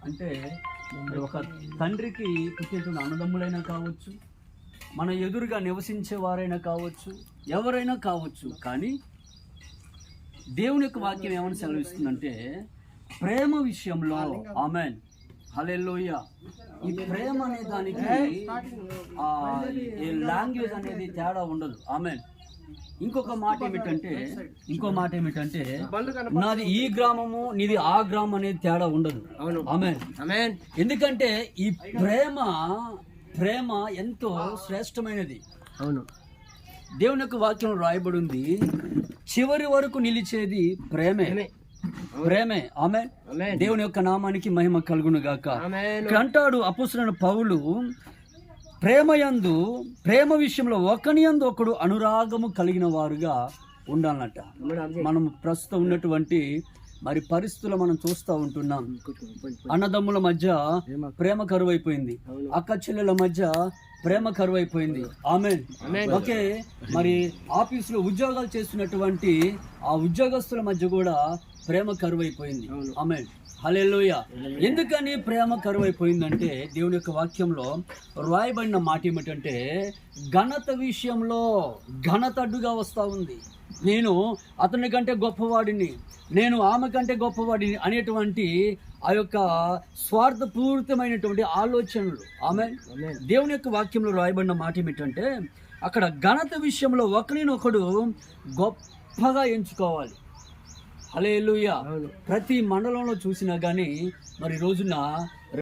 అంటే మరి ఒక తండ్రికి పుట్టేటువంటి అన్నదమ్ములైనా కావచ్చు, మన ఎదురుగా నివసించే వారైనా కావచ్చు, ఎవరైనా కావచ్చు. కానీ దేవుని యొక్క వాక్యం ఏమని సెలవిస్తుందంటే ప్రేమ విషయంలో ఆమేన్ హల్లెలూయా. ఈ ప్రేమ అనే దానికి లాంగ్వేజ్ అనేది తేడా ఉండదు. ఆమేన్. ఇంకో మాట ఏమిటంటే నాది ఈ గ్రామము నీది ఆ గ్రామం అనేది తేడా ఉండదు. ఆమేన్. ఎందుకంటే ఈ ప్రేమ ఎంతో శ్రేష్టమైనది. అవును. దేవుని యొక్క వాక్యం రాయబడి ఉంది, చివరి వరకు నిలిచేది ప్రేమే. ఆమేన్. దేవుని యొక్క నామానికి మహిమ కలుగును గాక. అంటాడు అపోస్తలుడైన పౌలు, ప్రేమ విషయంలో ఒకనియందు ఒకడు అనురాగము కలిగిన వారుగా ఉండాలన్నట. మనం ప్రస్తుతం ఉన్నటువంటి మరి పరిస్థితులు మనం చూస్తూ ఉంటున్నాం. అన్నదమ్ముల మధ్య ప్రేమ కరువైపోయింది, అక్క చెల్లెల మధ్య ప్రేమ కరువైపోయింది. ఆమేన్. ఓకే, మరి ఆఫీసులో ఉద్యోగాలు చేస్తున్నటువంటి ఆ ఉద్యోగస్తుల మధ్య కూడా ప్రేమ కరువైపోయింది. ఆమేన్. హల్లెలూయా. ఎందుకని ప్రేమ కరువైపోయిందంటే దేవుని యొక్క వాక్యంలో రాయబడిన మాట ఏమిటంటే ఘనత విషయంలో ఘనత అడ్డుగా వస్తూ ఉంది. నేను అతని కంటే గొప్పవాడిని, నేను ఆమె కంటే గొప్పవాడిని అనేటువంటి ఆ యొక్క స్వార్థపూరితమైనటువంటి ఆలోచనలు. ఆమేన్. దేవుని యొక్క వాక్యంలో రాయబడిన మాట ఏమిటంటే అక్కడ ఘనత విషయంలో ఒకరినొకడు గొప్పగా ఎంచుకోవాలి. హల్లెలూయా. ప్రతి మండలంలో చూసినా కానీ మరి రోజున